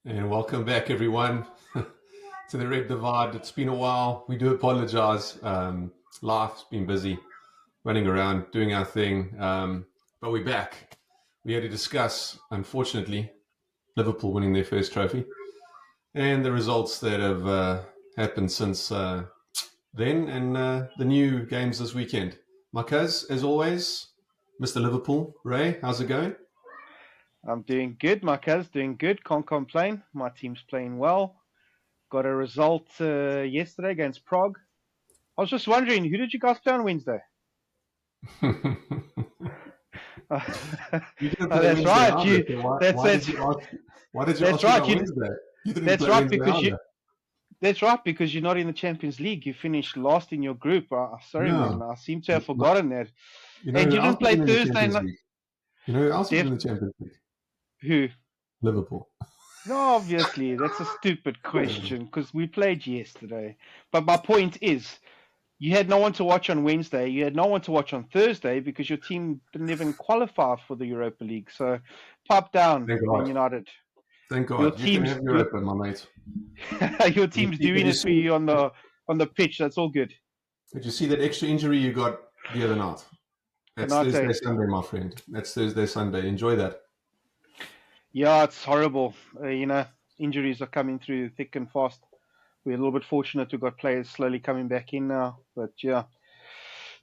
And welcome back, everyone, to the Red Divide. It's been a while. We do apologize. Life's been busy, running around, doing our thing. But we're back. We had to discuss, unfortunately, Liverpool winning their first trophy and the results that have happened since then and the new games this weekend. Marquez, as always, Mr. Liverpool. Ray, how's it going? I'm doing good, Marquez. Doing good. Can't complain. My team's playing well. Got a result yesterday against Prague. I was just wondering, who did you guys play on Wednesday? You didn't Oh, play that's Wednesday right. either. So why did you That's ask me right. about Wednesday? You didn't That's play right Wednesday because you either. that's right because you're not in the Champions League. You finished last in your group. Sorry, man. No. I seem to have forgotten that. You know And who you else didn't is play in the Thursday. Champions League? You know who else is in Def, the Champions League? who? Liverpool. No, obviously, that's a stupid question because we played yesterday. But my point is, you had no one to watch on Wednesday. You had no one to watch on Thursday because your team didn't even qualify for the Europa League. So, pipe down, Thank Man God. United. Thank Your God. You can team's have your Europa, my mate. your Did team's doing you it for see, you on the pitch. That's all good. did you see that extra injury you got the other night? That's Thursday, Canate. Sunday, my friend. That's Thursday, Sunday. Enjoy that. Yeah, it's horrible. Injuries are coming through thick and fast. We're a little bit fortunate we got players slowly coming back in now, but yeah,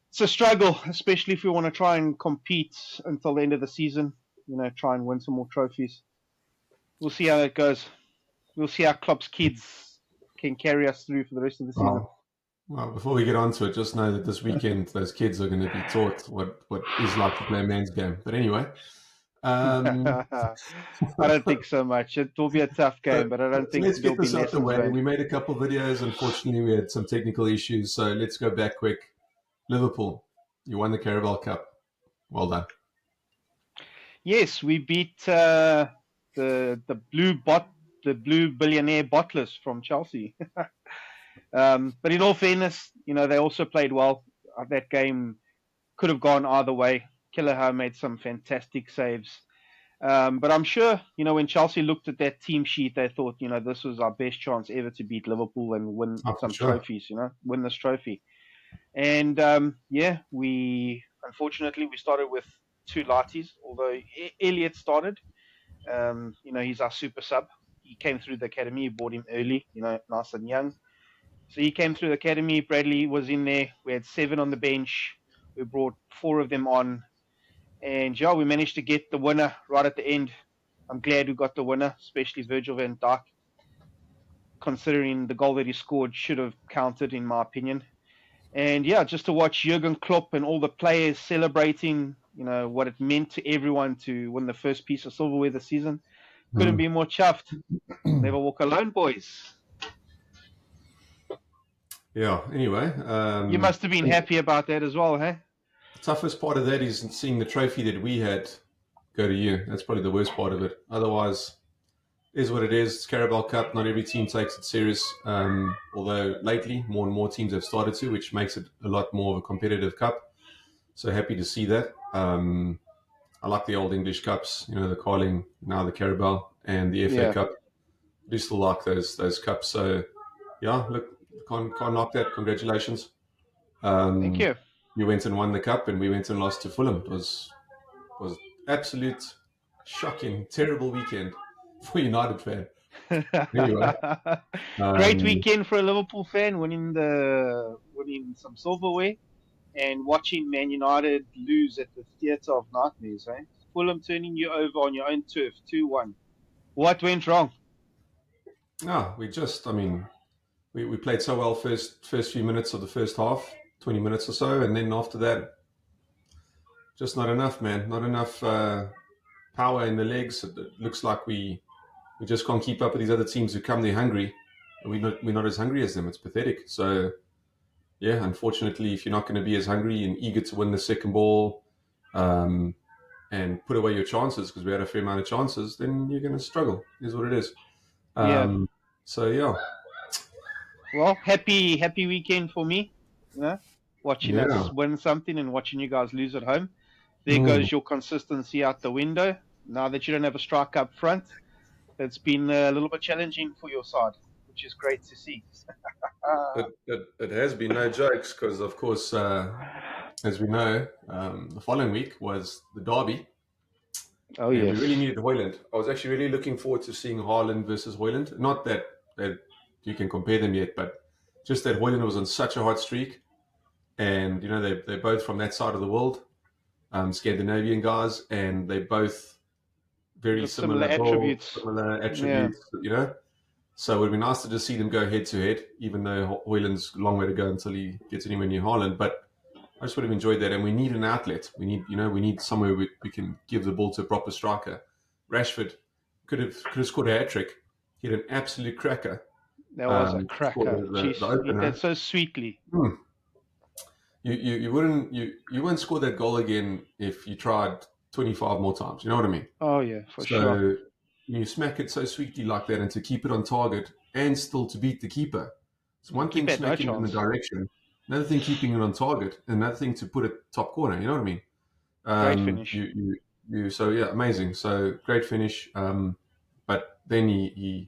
it's a struggle, especially if we want to try and compete until the end of the season. Try and win some more trophies. We'll see how it goes. We'll see how Klopp's kids can carry us through for the rest of the season. Well, before we get on to it, just know that this weekend those kids are going to be taught what is like to play a man's game. But anyway, I don't think so much. It will be a tough so, game, but I don't so think let's there'll get be this out the lessons way. learned. We made a couple of videos. Unfortunately, we had some technical issues. So let's go back quick. Liverpool, you won the Carabao Cup. Well done. Yes, we beat the blue billionaire bottlers from Chelsea. But in all fairness, they also played well. That game could have gone either way. Kelleher made some fantastic saves. But I'm sure, when Chelsea looked at that team sheet, they thought, this was our best chance ever to beat Liverpool and win Oh, for some sure. trophies, win this trophy. And we unfortunately we started with two lighties, although Elliot started. He's our super sub. He came through the academy, bought him early, nice and young. So he came through the academy. Bradley was in there. We had 7 on the bench. We brought 4 of them on. And yeah, we managed to get the winner right at the end. I'm glad we got the winner, especially Virgil van Dijk, considering the goal that he scored should have counted, in my opinion. And yeah, just to watch Jurgen Klopp and all the players celebrating, what it meant to everyone to win the first piece of silverware this season. Couldn't be more chuffed. Never walk alone, boys. Yeah. Anyway, You must have been happy about that as well, hey? the toughest part of that is seeing the trophy that we had go to you. That's probably the worst part of it. Otherwise, it is what it is. It's Carabao Cup. Not every team takes it serious. Although lately, more and more teams have started to, which makes it a lot more of a competitive cup. So happy to see that. I like the old English cups, the Carling, now the Carabao, and the FA Yeah. Cup. I do still like those cups. So yeah, look, can't knock that. Congratulations. Thank you. You went and won the cup, and we went and lost to Fulham. It was absolute shocking, terrible weekend for a United fan. Anyway, Great weekend for a Liverpool fan, winning some silverware and watching Man United lose at the Theatre of Nightmares, eh? Fulham turning you over on your own turf, 2-1. What went wrong? no, we played so well first few minutes of the first half, 20 minutes or so, and then after that, just not enough, man. Not enough power in the legs. It looks like we just can't keep up with these other teams who come there hungry. We're not as hungry as them. It's pathetic. So yeah, unfortunately, if you're not going to be as hungry and eager to win the second ball and put away your chances, because we had a fair amount of chances, then you're going to struggle. Is what it is. Yeah. So yeah. Well, happy weekend for me. Watching Yeah. us win something and watching you guys lose at home. There goes your consistency out the window. Now that you don't have a striker up front, it's been a little bit challenging for your side, which is great to see. It has been no jokes because, of course, as we know, the following week was the derby, Oh and we really yes, needed Hoyland. I was actually really looking forward to seeing Haaland versus Hoyland. Not that you can compare them yet, but just that Hoyland was on such a hot streak, and they're both from that side of the world, Scandinavian guys, and they both very got similar similar build, attributes. similar Yeah, attributes. So it would be nice to just see them go head to head, even though Hoyland's a long way to go until he gets anywhere near Haaland. But I just would have enjoyed that. And we need an outlet. We need somewhere we can give the ball to a proper striker. Rashford could have scored a hat trick. He had an absolute cracker. that was a Scored cracker. the Jeez, he did that opener. so sweetly. Hmm. You wouldn't score that goal again if you tried 25 more times. You know what I mean? Oh yeah, for sure. So you smack it so sweetly like that, and to keep it on target and still to beat the keeper. It's one thing Keep had no smacking it in the chance. direction, another thing keeping it on target, and another thing to put it top corner. You know what I mean? Great finish. So yeah, amazing. So great finish. But then he you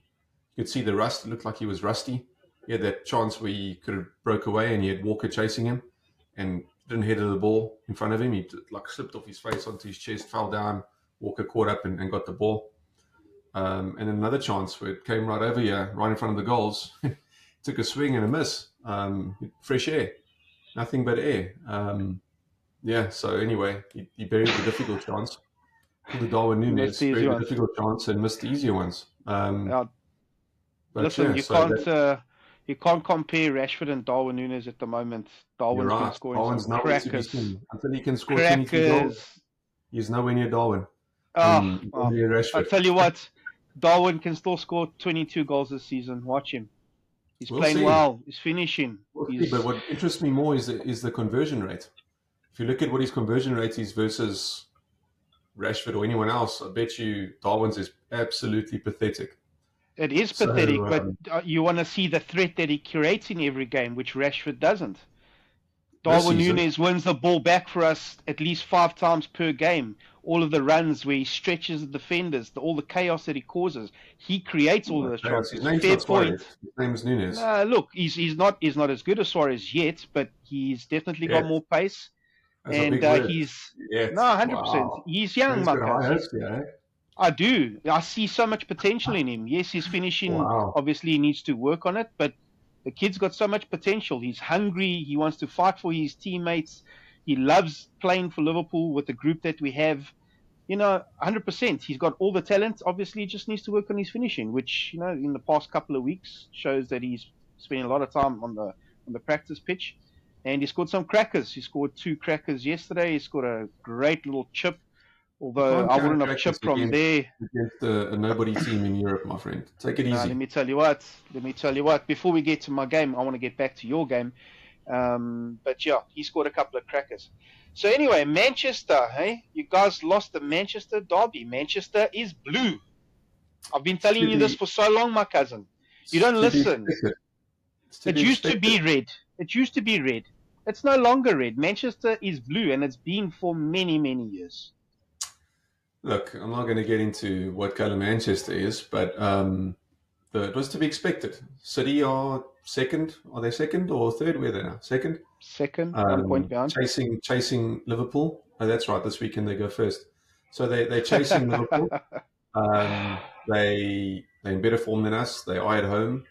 could see the rust. It looked like he was rusty. He had that chance where he could have broke away, and he had Walker chasing him, and didn't head the ball in front of him. He like slipped off his face onto his chest, fell down. Walker caught up and got the ball. And then another chance where it came right over here, right in front of the goals. Took a swing and a miss. Fresh air, nothing but air. Yeah. So anyway, he buried the difficult chance. Pulled the Darwin Missed Nunes, the easy buried the ones. difficult chance, and missed the easier ones. Uh, But Listen, yeah, so that, you can't compare Rashford and Darwin Nunes at the moment. you're Darwin's been right. scoring some Darwin's nowhere to be crackers. seen until he can score 23 goals. Crackers. He's nowhere near Darwin. Oh, Nowhere near I Rashford. tell you what, Darwin can still score 22 goals this season. Watch him. He's We'll playing see. well. He's finishing. We'll see. But He's what interests me more is the conversion rate. If you look at what his conversion rate is versus Rashford or anyone else, I bet you Darwin's is absolutely pathetic. It is So pathetic, but you want to see the threat that he creates in every game, which Rashford doesn't. this Darwin season, Nunes wins the ball back for us at least 5 times per game. All of the runs where he stretches the defenders, all the chaos that he causes, he creates all of those his chances. name's Fair not point. Suarez. His name's Nunes. Look, he's not as good as Suarez yet, but he's definitely got Yet. more pace, That's a and big word. he's Yet. 100%. Wow. He's young, Man's got Marcus. high hopes here, eh? I do. I see so much potential in him. Yes, his finishing Wow. obviously he needs to work on it, but the kid's got so much potential. He's hungry. He wants to fight for his teammates. He loves playing for Liverpool with the group that we have. 100%. He's got all the talent. Obviously, he just needs to work on his finishing, which in the past couple of weeks shows that he's spending a lot of time on the practice pitch, and he scored some crackers. He scored 2 crackers yesterday. He scored a great little chip. You Although can't I count wouldn't have practice chipped from there. against a nobody team in Europe, my friend. Take it No, easy. let me tell you what. Before we get to my game, I want to get back to your game. But yeah, he scored a couple of crackers. So anyway, Manchester, hey? You guys lost the Manchester derby. Manchester is blue. I've been telling you this for so long, my cousin. You don't listen. It used to be red. It used to be red. It's no longer red. Manchester is blue, and it's been for many, many years. Look, I'm not going to get into what colour Manchester is, but it was to be expected. City are second. Are they second or third? Where are they now? Second. Second, 1 point behind. Chasing Liverpool. Oh, that's right. This weekend they go first. So they're chasing Liverpool. They're in better form than us. They are at home.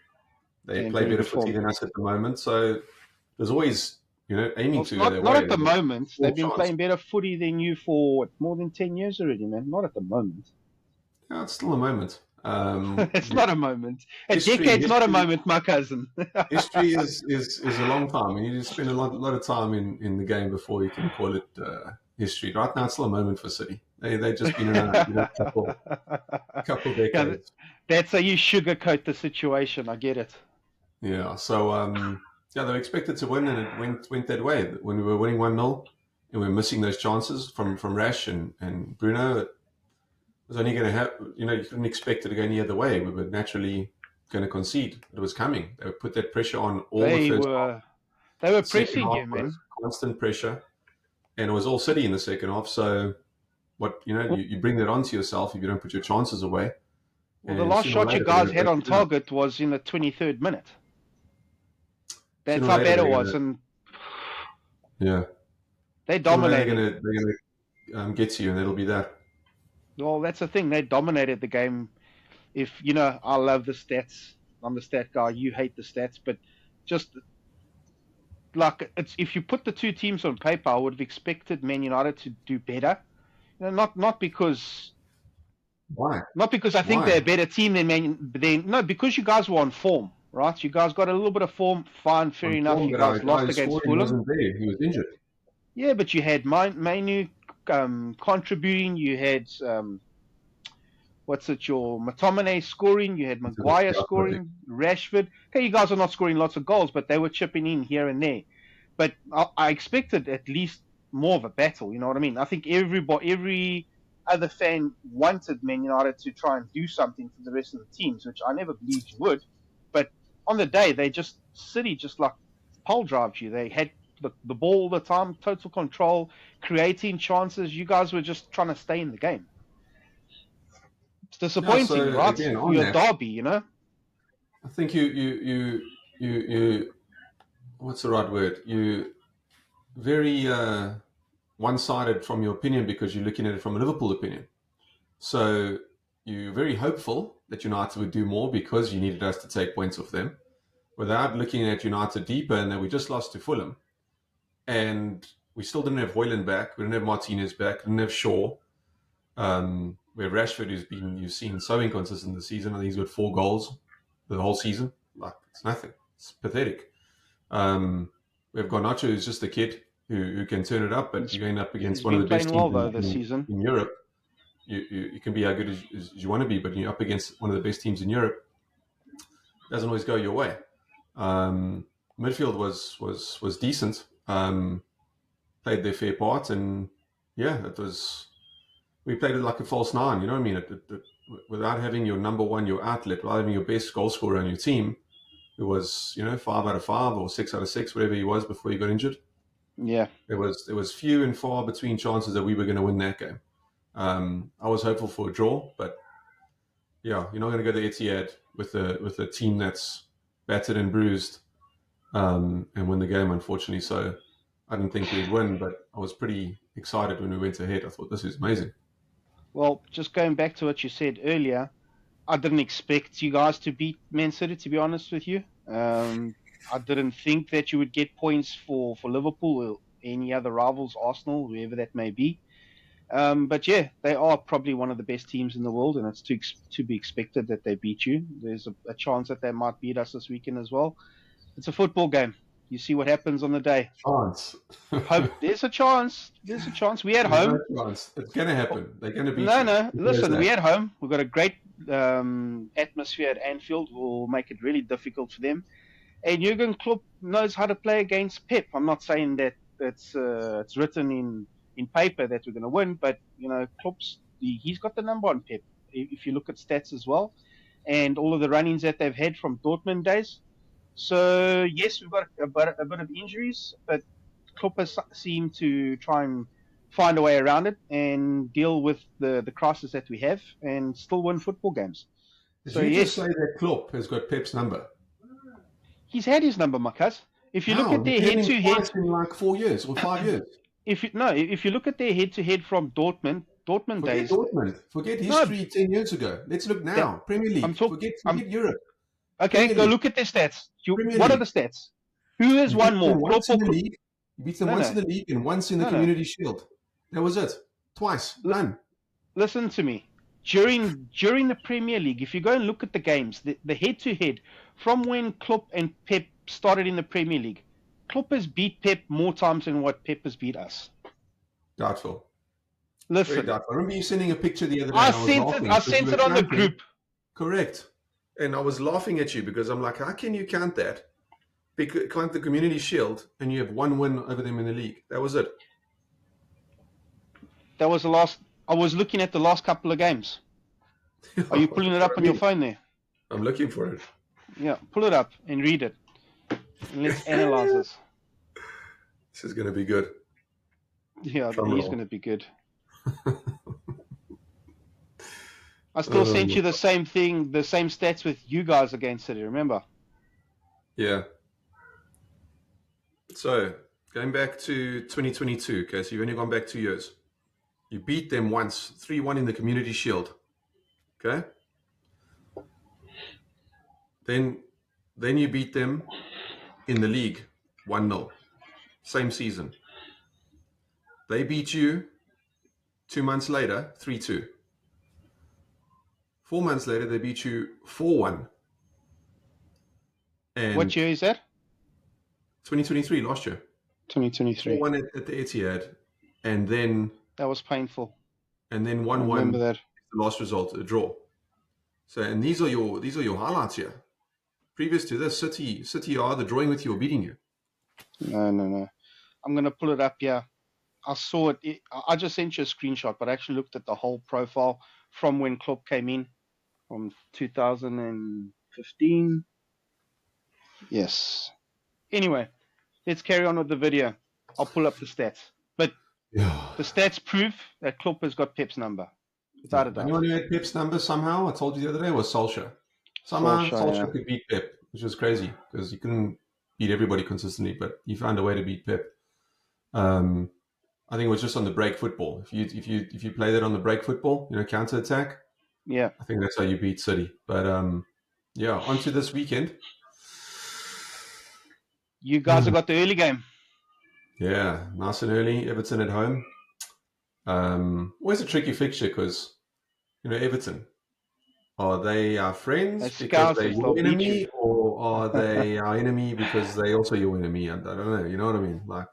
They play better footy than us at the moment. So there's always, aiming to go their way. Not at the moment. They've been playing better footy than you for more than 10 years already, man. Not at the moment. No, it's still a moment. It's not a moment. A decade's not a moment, my cousin. History is a long time. You need to spend a lot of time in the game before you can call it history. Right now, it's still a moment for City. They've just been around a couple decades. That's how you sugarcoat the situation. I get it. Yeah. So they were expected to win, and it went that way. When we were winning 1-0 and we were missing those chances from Rash and Bruno, it was only going to have, you couldn't expect it to go any other way. We were naturally going to concede. It was coming. They would put that pressure on all the first half. They were pressing you, man. Constant pressure. And it was all City in the second half. So you bring that onto yourself if you don't put your chances away. Well, the and last sooner or shot you later they're guys going to had break on you down. target was in the 23rd minute. Sooner That's or how later bad it they're going was, to, and yeah. they Sooner or later dominated. they're going to get to you, and it'll be that. Well, that's the thing. They dominated the game. If I love the stats. I'm the stat guy. You hate the stats, but just like if you put the two teams on paper, I would have expected Man United to do better. Not because Why? I think they're a Why? better team than no, because you guys were on form, right? You guys got a little bit of form. Fine, fair I'm enough. informed You that our guys guy lost who against scored, he Fulham. wasn't there. He was injured. Yeah, but you had Manu contributing. You had your McTominay scoring. You had He took us to Maguire the outside. scoring. Rashford. Okay, you guys are not scoring lots of goals, but they were chipping in here and there. But I expected at least more of a battle. You know what I mean? I think every other fan wanted Man United to try and do something for the rest of the teams, which I never believed you would. But on the day, City just like pole drived you. They had the ball all the time, total control, creating chances. You guys were just trying to stay in the game. It's Yeah. disappointing, So right? again, on You're a that, derby, I think you what's the right word? You very one-sided from your opinion because you're looking at it from a Liverpool opinion. So you're very hopeful that United would do more because you needed us to take points off them, without looking at United deeper and that we just lost to Fulham, and we still didn't have Hoyland back, we didn't have Martinez back, we didn't have Shaw. Where Rashford you've seen so inconsistent this season. I think he's got 4 goals the whole season. Like, it's nothing. It's pathetic. We've got Nacho, who's just a kid who can turn it up, but He's you're going up against he's one of been the best playing teams well though this season. in Europe. You can be how good as you want to be, but you're up against one of the best teams in Europe. It doesn't always go your way. Midfield was decent. Played their fair part, and yeah, it was. We played it like a false nine. You know what I mean? Without having your number one, your outlet, without having your best goal scorer on your team, it was 5 out of 5 or 6 out of 6, whatever he was before he got injured. Yeah. There was few and far between chances that we were going to win that game. I was hopeful for a draw, but yeah, you're not going to go to Etihad with a team that's battered and bruised and win the game, unfortunately. So I didn't think we'd win, but I was pretty excited when we went ahead. I thought, this is amazing. Well, just going back to what you said earlier, I didn't expect you guys to beat Man City, to be honest with you. I didn't think that you would get points for Liverpool or any other rivals, Arsenal, whoever that may be. But yeah, they are probably one of the best teams in the world, and it's to be expected that they beat you. There's a chance that they might beat us this weekend as well. It's a football game. You see what happens on the day. Chance. Hope there's a chance. There's a chance. We at There's home. no chance. It's going to happen. They're going to beat No, you. no. Who knows Listen, that? we at home. We've got a great atmosphere at Anfield. Will make it really difficult for them. And Jurgen Klopp knows how to play against Pep. I'm not saying that it's written in paper that we're going to win, but he's got the number on Pep. If you look at stats as well, and all of the run-ins that they've had from Dortmund days. So yes, we've got a bit of injuries, but Klopp has seemed to try and find a way around it and deal with the crisis that we have and still win football games. Did So you just yes, say that Klopp has got Pep's number? he's had his number, Marcus. If you look How? at He's their had him head-to-head, twice in like 4 years or 5 years. if you look at their head-to-head from Dortmund Forget days, Dortmund. Forget no, history 10 years ago. Let's look that now. Premier I'm League. talking. Forget I'm Europe. okay. Premier Go League. look at their stats. Premier What are League. the stats? Who has You beat won them more, Klopp once in or the league. You beat them no, once no, in the league and once in the no. Community Shield. That was it. Twice. Done. Listen to me. During the Premier League, if you go and look at the games, the head-to-head from when Klopp and Pep started in the Premier League, Klopp has beat Pep more times than what Pep has beat us. Doubtful. Very Listen, doubtful. I remember you sending a picture the other day I and I was sent it. laughing I because you sent were it on the counting. group. Correct. And I was laughing at you because I'm like, how can you count that? Because count the Community Shield and you have one win over them in the league. That was it. That was the last. I was looking at the last couple of games. Are you pulling it up on your phone there? I'm looking for it. Yeah, pull it up and read it. And let's analyze this. This is going to be good. Yeah, Drum it is roll. going to be good. I still sent you the same thing, the same stats with you guys against City, remember? Yeah. So, going back to 2022, okay, so you've only gone back 2 years. You beat them once, 3-1 in the Community Shield, okay? Then you beat them in the league, 1-0, same season. They beat you 2 months later, 3-2. 4 months later, they beat you 4-1. And What year is that? 2023, last year. 2023. 4-1 at the Etihad, and then That was painful. 1-1. I remember that. The last result, a draw. So, and these are your highlights here. Previous to this, City are either drawing with you or beating you. No. I'm gonna pull it up here. I saw it. I just sent you a screenshot, but I actually looked at the whole profile from when Klopp came in, from 2015. Yes. Anyway, let's carry on with the video. I'll pull up the stats. But the stats prove that Klopp has got Pep's number. Without a doubt. Anyone who had Pep's number somehow, I told you the other day, was Solskjaer. Somehow Solskjaer could beat Pep, which was crazy because he couldn't beat everybody consistently, but he found a way to beat Pep. I think it was just on the break football. If you play that on the break football, counter attack. Yeah, I think that's how you beat City. But on to this weekend. You guys have got the early game. Yeah, nice and early. Everton at home. Always a tricky fixture because Everton. Are they our friends because they your enemy, or are they our enemy because they also your enemy? I don't know. You know what I mean? Like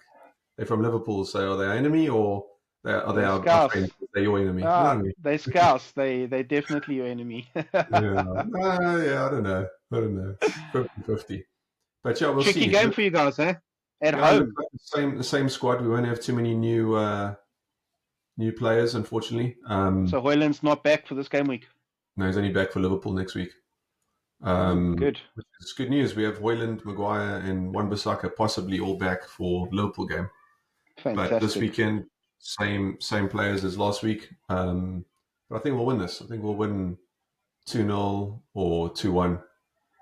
they're from Liverpool, so are they our enemy, or are they our friends because they're your enemy? You know what I mean? They're Scouse. They're definitely your enemy. Yeah, I don't know. 50-50. But yeah, we'll see. Tricky game for you guys, eh? At home. The same squad. We won't have too many new players, unfortunately. So Højlund's not back for this game week. No, he's only back for Liverpool next week. Good. Which is good news. We have Højlund, Maguire, and Wan-Bissaka possibly all back for Liverpool game. Fantastic. But this weekend, same players as last week. But I think we'll win this. I think we'll win 2-0 or 2-1.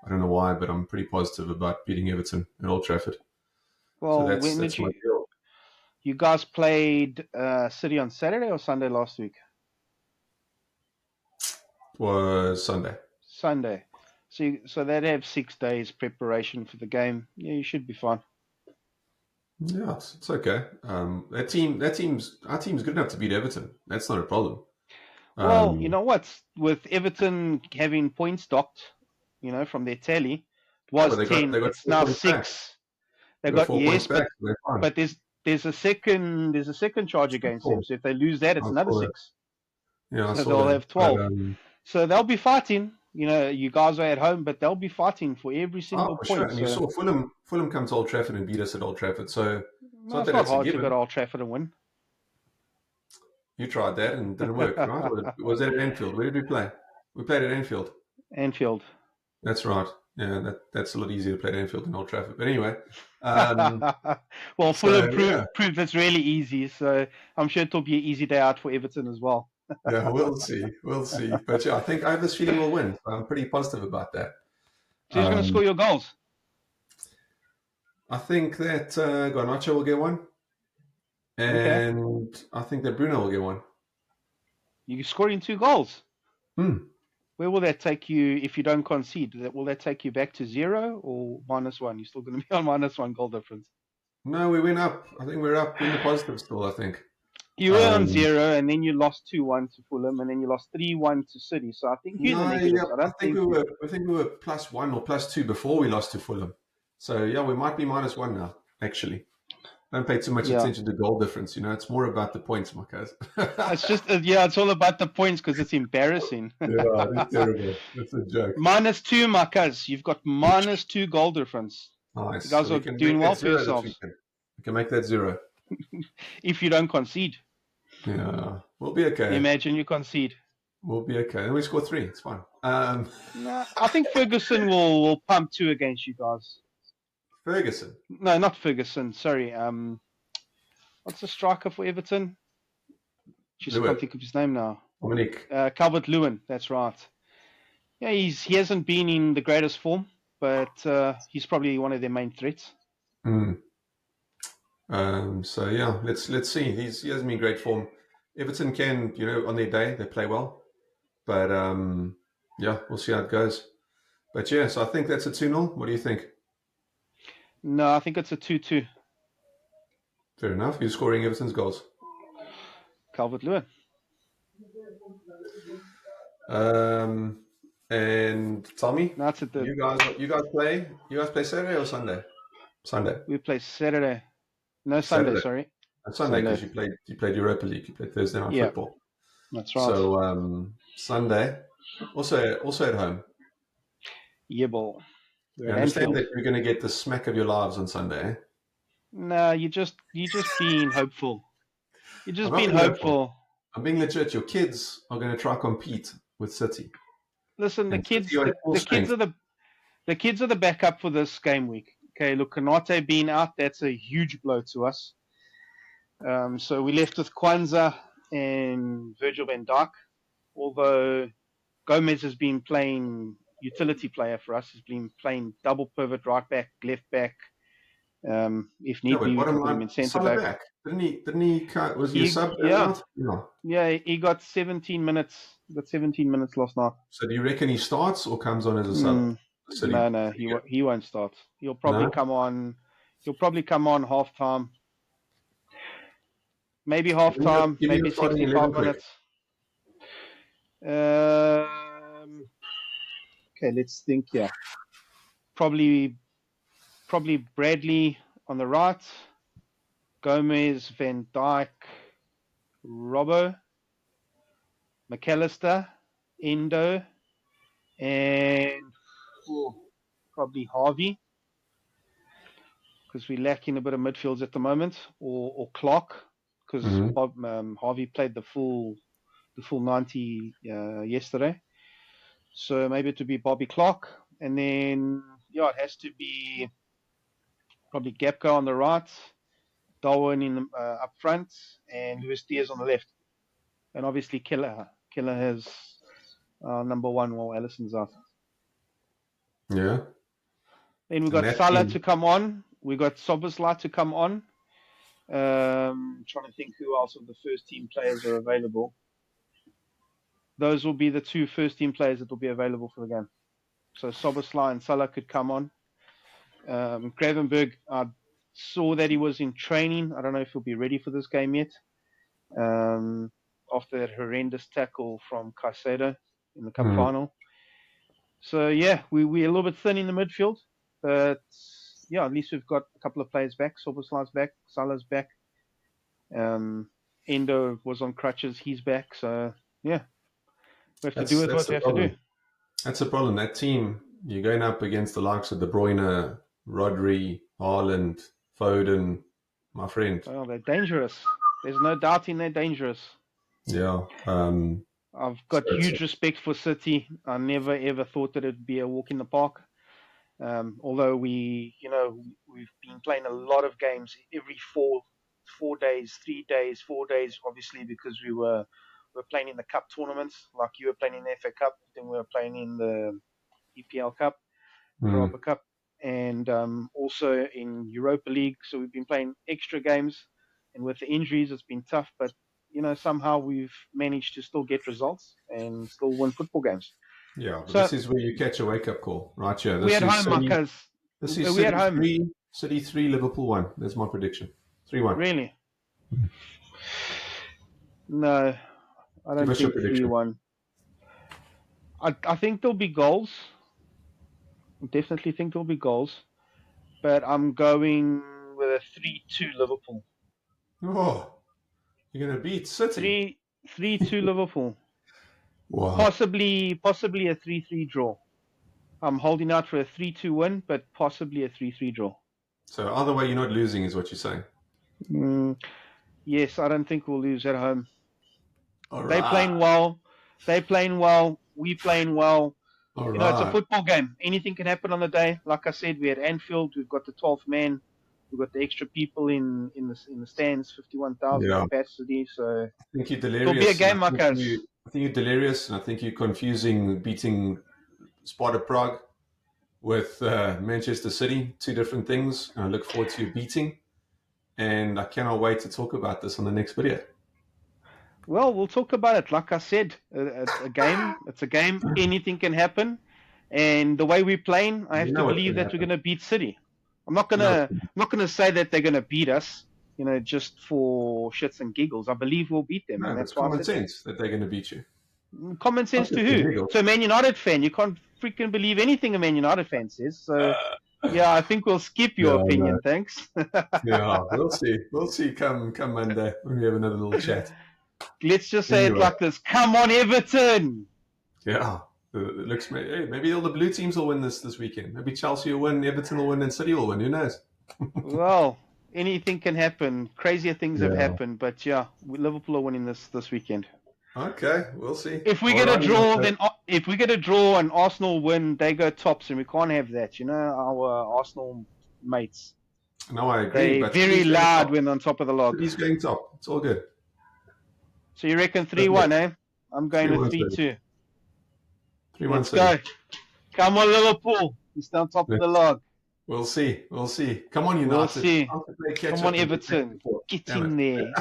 I don't know why, but I'm pretty positive about beating Everton at Old Trafford. Well, so that's my deal. You guys played City on Saturday or Sunday last week? Was Sunday. Sunday. So they'd have 6 days preparation for the game. Yeah, you should be fine. Yeah, it's okay. Our team's good enough to beat Everton. That's not a problem. Well, you know what? With Everton having points docked, from their tally, it was 10. It's now 6. They got 4 points back. But there's a second charge against them. So if they lose that, it's another 6. Yeah, so they'll have 12. So they'll be fighting. You guys are at home, but they'll be fighting for every single point. Sure. And you saw Fulham come to Old Trafford and beat us at Old Trafford. So it's not hard to go to Old Trafford and win. You tried that and it didn't work, right? Was that at Anfield? Where did we play? We played at Anfield. Anfield. That's right. Yeah, that's a lot easier to play at Anfield than Old Trafford. But anyway. Well, Fulham proved it's really easy. So I'm sure it'll be an easy day out for Everton as well. Yeah, we'll see. But yeah, I think I have this feeling we'll win. I'm pretty positive about that. So who's going to score your goals? I think that Garnacho will get one. And I think that Bruno will get one. You're scoring 2 goals. Where will that take you if you don't concede? Will that take you back to 0 or -1? You're still going to be on -1 goal difference. No, we went up. I think we're up in the positive still, I think. You were on 0, and then you lost 2-1 to Fulham, and then you lost 3-1 to City. So I think you're in the negatives. Yeah, I think we were +1 or +2 before we lost to Fulham. So yeah, we might be -1 now. Actually, don't pay too much attention to goal difference. It's more about the points, Marcus. It's just it's all about the points because it's embarrassing. Yeah, it's terrible. It's a joke. -2, Marcus. You've got -2 goal difference. Nice. You guys are doing well for yourselves. We can make that 0 if you don't concede. Yeah, we'll be okay. Imagine you concede. We'll be okay. Then we score 3. It's fine. No, I think Ferguson will pump 2 against you guys. Ferguson? No, not Ferguson. Sorry. What's the striker for Everton? Just can't think of his name now. Dominic. Calvert-Lewin, that's right. Yeah, he hasn't been in the greatest form, but he's probably one of their main threats. So yeah, let's see. He hasn't been in great form. Everton can, on their day they play well, but yeah, we'll see how it goes. But yeah, so I think that's a 2-0. What do you think? No, I think it's a 2-2. Fair enough. Who's scoring Everton's goals? Calvert-Lewin. And Tommy, No, it's at the. you guys play Saturday or Sunday? Sunday. We play Saturday. No, Sunday. Saturday. Sorry. Sunday, because you played Europa League. You played Thursday night Yeah, football. that's right. So Sunday, also at home. Yeah, ball. You understand that you're going to get the smack of your lives on Sunday, eh? No, you just being hopeful. You're just I'm not being being hopeful. I'm being legit. Your kids are going to try compete with City. Listen, the And kids, City are at full the kids strength. are the kids are the backup for this game week. Okay, look, Konate being out, that's a huge blow to us. So we left with Kwanzaa and Virgil van Dijk. Although Gomez has been playing utility player for us, has been playing double pivot, right back, left back. If need be, we Bottom can put him line, in centre Salah back. back. Didn't he cut? Was he a sub? Yeah, he got 17 minutes. Got 17 minutes last night. So do you reckon he starts or comes on as a sub? No, he won't start. He'll probably come on. He'll probably come on half time. Maybe half time. Give me Maybe the starting 65 11 minutes. Okay, let's think here. Probably Bradley on the right. Gomez, Van Dijk, Robbo, McAllister, Endo, and probably Harvey, because we're lacking a bit of midfields at the moment, or Clark, because Harvey played the full 90 yesterday. So maybe it would be Bobby Clark, and then it has to be probably Gapko on the right, Darwin in up front, and Luis Diaz on the left, and obviously Keller. Keller has number one while Allison's out. Yeah. Then we got Salah to come on. We got Soboslai to come on. Trying to think who else of the first team players are available. Those will be the two first team players that will be available for the game. So Soboslai and Salah could come on. Gravenberg, I saw that he was in training. I don't know if he'll be ready for this game yet. After that horrendous tackle from Caicedo in the cup final. So yeah, we're a little bit thin in the midfield, but yeah, at least we've got a couple of players back. Soboslai's back, Salah's back. Endo was on crutches, he's back. So yeah, we have to do with what we have to do. That's the problem. That team, you're going up against the likes of De Bruyne, Rodri, Haaland, Foden, my friend. Well, they're dangerous. There's no doubting they're dangerous. Yeah. I've got huge respect for City. I never ever thought that it'd be a walk in the park. Although we've been playing a lot of games every 4 days, 3 days, 4 days, obviously because we're playing in the cup tournaments, like you were playing in the FA Cup, then we were playing in the EPL Cup, Europa Cup, and also in Europa League. So we've been playing extra games, and with the injuries, it's been tough, but somehow we've managed to still get results and still win football games. Yeah, but this is where you catch a wake-up call, right here. We're at home, Marcus. This is City 3, Liverpool 1. That's my prediction. 3-1. Really? No, I don't think 3-1. I think there'll be goals. I definitely think there'll be goals. But I'm going with a 3-2 Liverpool. Oh, you're going to beat City? 3-2 Liverpool. Wow. Possibly a 3-3 draw. I'm holding out for a 3-2 win, but possibly a 3-3 draw. So either way, you're not losing, is what you're saying? Yes, I don't think we'll lose at home. All right. They're playing well. We playing well. All It's a football game. Anything can happen on the day. Like I said, we're at Anfield. We've got the 12th man. We've got the extra people in the stands, 51,000 capacity. So I think you're delirious. it'll be a game, Marcus. I think you're delirious, and I think you're confusing beating Sparta Prague with Manchester City, two different things. And I look forward to your beating, and I cannot wait to talk about this on the next video. Well, we'll talk about it. Like I said, it's a game. It's a game. Anything can happen. And the way we're playing, I have You to know what's believe going to that we're happen. going to beat City. I'm No, not gonna say that they're going to beat us, just for shits and giggles. I believe we'll beat them, and no, it's that's why I common said that. sense that they're going to beat you. Common Not sense to just the who? giggles. To a Man United fan. You can't freaking believe anything a Man United fan says. So, yeah, I think we'll skip your Yeah, no. opinion. Thanks. Yeah, we'll see. We'll see come Monday when we have another little chat. Let's just say it Anyway, like this. Come on, Everton! yeah. It looks hey, maybe all the blue teams will win this weekend. Maybe Chelsea will win, Everton will win, and City will win. Who knows? Well, anything can happen. Crazier things have Yeah. happened, but yeah, Liverpool are winning this weekend. Okay, we'll see. If we All get a right, draw, then if we get a draw and Arsenal win, they go tops, and we can't have that. Our Arsenal mates. no, I agree. They But very City's going loud top. when on top of the log. City's going top. It's all good. So you reckon But 3-1, eh? I'm going 3-1 with City. 3-2. 3-1 Let's City. go. Come on, Liverpool. We're still on top of the log. We'll see. We'll see. Come on, United. We'll see. Come Come on, Everton. Get in there.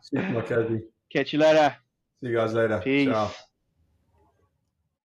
See you, my cozy. Catch you later. See you guys later. Peace. Ciao.